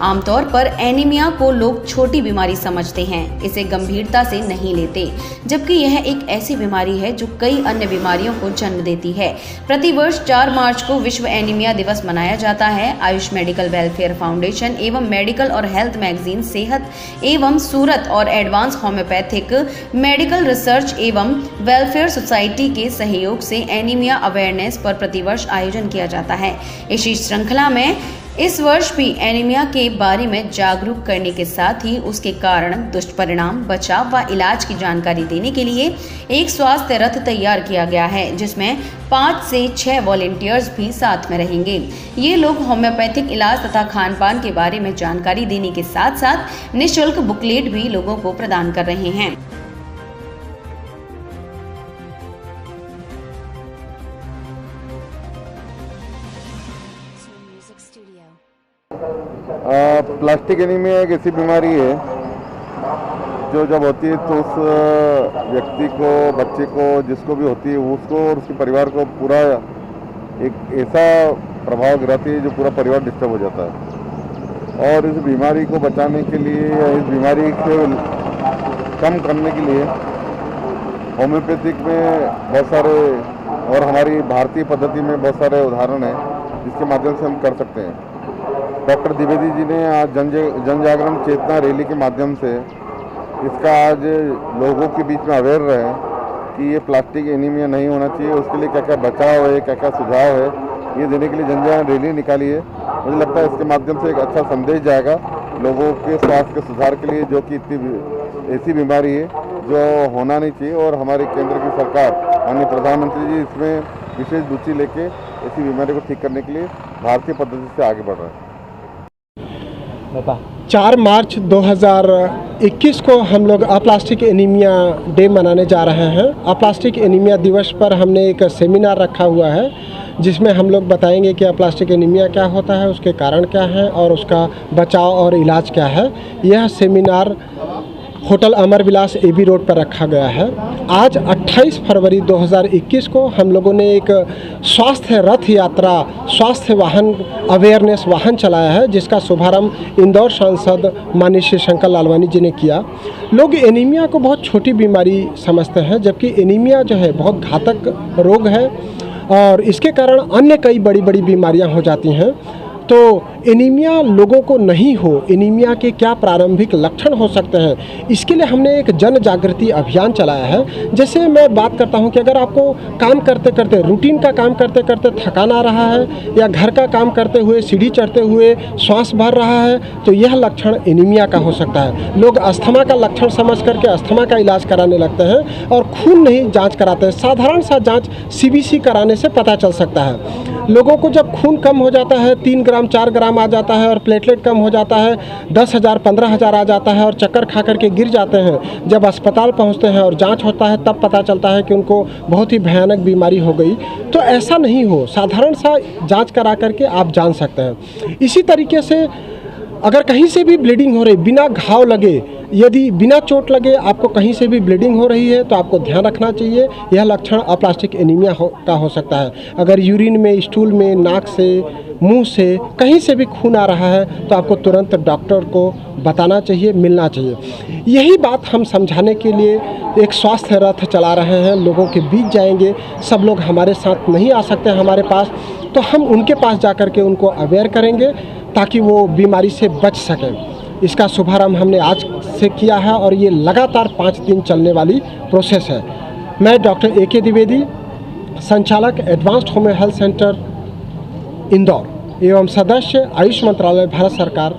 आमतौर पर एनीमिया को लोग छोटी बीमारी समझते हैं, इसे गंभीरता से नहीं लेते, जबकि यह एक ऐसी बीमारी है जो कई अन्य बीमारियों को जन्म देती है। प्रतिवर्ष 4 मार्च को विश्व एनीमिया दिवस मनाया जाता है। आयुष मेडिकल वेलफेयर फाउंडेशन एवं मेडिकल और हेल्थ मैगजीन सेहत एवं सूरत और एडवांस होम्योपैथिक मेडिकल रिसर्च एवं वेलफेयर सोसाइटी के सहयोग से एनीमिया अवेयरनेस पर प्रतिवर्ष आयोजन किया जाता है। इसी श्रृंखला में इस वर्ष भी एनीमिया के बारे में जागरूक करने के साथ ही उसके कारण, दुष्परिणाम, बचाव व इलाज की जानकारी देने के लिए एक स्वास्थ्य रथ तैयार किया गया है, जिसमें 5 से 6 वॉलंटियर्स भी साथ में रहेंगे। ये लोग होम्योपैथिक इलाज तथा खान पान के बारे में जानकारी देने के साथ साथ निःशुल्क बुकलेट भी लोगों को प्रदान कर रहे हैं। प्लास्टिक एनीमिया एक ऐसी बीमारी है जो जब होती है तो उस व्यक्ति को, बच्चे को, जिसको भी होती है उसको और उसके परिवार को पूरा एक ऐसा प्रभाव गिराती है जो पूरा परिवार डिस्टर्ब हो जाता है। और इस बीमारी को बचाने के लिए या इस बीमारी को कम करने के लिए होम्योपैथिक में बहुत सारे और हमारी भारतीय पद्धति में बहुत सारे उदाहरण हैं जिसके माध्यम से हम कर सकते हैं। डॉक्टर द्विवेदी जी ने आज जन जागरण चेतना रैली के माध्यम से इसका आज लोगों के बीच में अवेयर रहे कि ये प्लास्टिक एनीमिया नहीं होना चाहिए, उसके लिए क्या क्या बचाव है, क्या क्या सुझाव है, ये देने के लिए जन जागरण रैली निकाली है। मुझे लगता है इसके माध्यम से एक अच्छा संदेश जाएगा लोगों के स्वास्थ्य के सुधार के लिए, जो कि इतनी ऐसी बीमारी है जो होना नहीं चाहिए। और हमारे केंद्र की सरकार, माननीय प्रधानमंत्री जी इसमें विशेष रुचि लेके ऐसी बीमारी को ठीक करने के लिए भारतीय पद्धति से आगे बढ़ रहे हैं। 4 मार्च 2021 को हम लोग अप्लास्टिक एनीमिया डे मनाने जा रहे हैं। अप्लास्टिक एनीमिया दिवस पर हमने एक सेमिनार रखा हुआ है जिसमें हम लोग बताएंगे कि अप्लास्टिक एनीमिया क्या होता है, उसके कारण क्या हैं और उसका बचाव और इलाज क्या है। यह सेमिनार होटल अमर विलास एबी रोड पर रखा गया है। आज 28 फरवरी 2021 को हम लोगों ने एक स्वास्थ्य रथ यात्रा, स्वास्थ्य वाहन अवेयरनेस वाहन चलाया है, जिसका शुभारंभ इंदौर सांसद माननीय श्री शंकर लालवानी जी ने किया। लोग एनीमिया को बहुत छोटी बीमारी समझते हैं, जबकि एनीमिया जो है बहुत घातक रोग है और इसके कारण अन्य कई बड़ी बड़ी बीमारियां हो जाती हैं। तो एनीमिया लोगों को नहीं हो, एनीमिया के क्या प्रारंभिक लक्षण हो सकते हैं, इसके लिए हमने एक जन जागृति अभियान चलाया है। जैसे मैं बात करता हूं कि अगर आपको काम करते करते, रूटीन का काम करते करते थकान आ रहा है या घर का काम करते हुए, सीढ़ी चढ़ते हुए श्वास भर रहा है, तो यह लक्षण एनीमिया का हो सकता है। लोग अस्थमा का लक्षण समझ करके अस्थमा का इलाज कराने लगते हैं और खून नहीं जाँच कराते हैं। साधारण सा जाँच CBC कराने से पता चल सकता है। लोगों को जब खून कम हो जाता है, 3 ग्राम 4 ग्राम आ जाता है और प्लेटलेट कम हो जाता है, 10,000 15,000 आ जाता है और चक्कर खा करके गिर जाते हैं, जब अस्पताल पहुंचते हैं और जांच होता है तब पता चलता है कि उनको बहुत ही भयानक बीमारी हो गई। तो ऐसा नहीं हो, साधारण सा जांच करा करके आप जान सकते हैं। इसी तरीके से अगर कहीं से भी ब्लीडिंग हो रही, बिना घाव लगे, यदि बिना चोट लगे आपको कहीं से भी ब्लीडिंग हो रही है तो आपको ध्यान रखना चाहिए, यह लक्षण अप्लास्टिक एनीमिया का हो सकता है। अगर यूरिन में, स्टूल में, नाक से, मुंह से कहीं से भी खून आ रहा है तो आपको तुरंत डॉक्टर को बताना चाहिए, मिलना चाहिए। यही बात हम समझाने के लिए एक स्वास्थ्य रथ चला रहे हैं, लोगों के बीच जाएंगे। सब लोग हमारे साथ नहीं आ सकते हमारे पास, तो हम उनके पास जा कर के उनको अवेयर करेंगे ताकि वो बीमारी से बच सकें। इसका शुभारंभ हमने आज से किया है और ये लगातार 5 दिन चलने वाली प्रोसेस है। मैं डॉक्टर AK द्विवेदी, संचालक advanced homeo health centre Indore एवं सदस्य आयुष मंत्रालय भारत सरकार,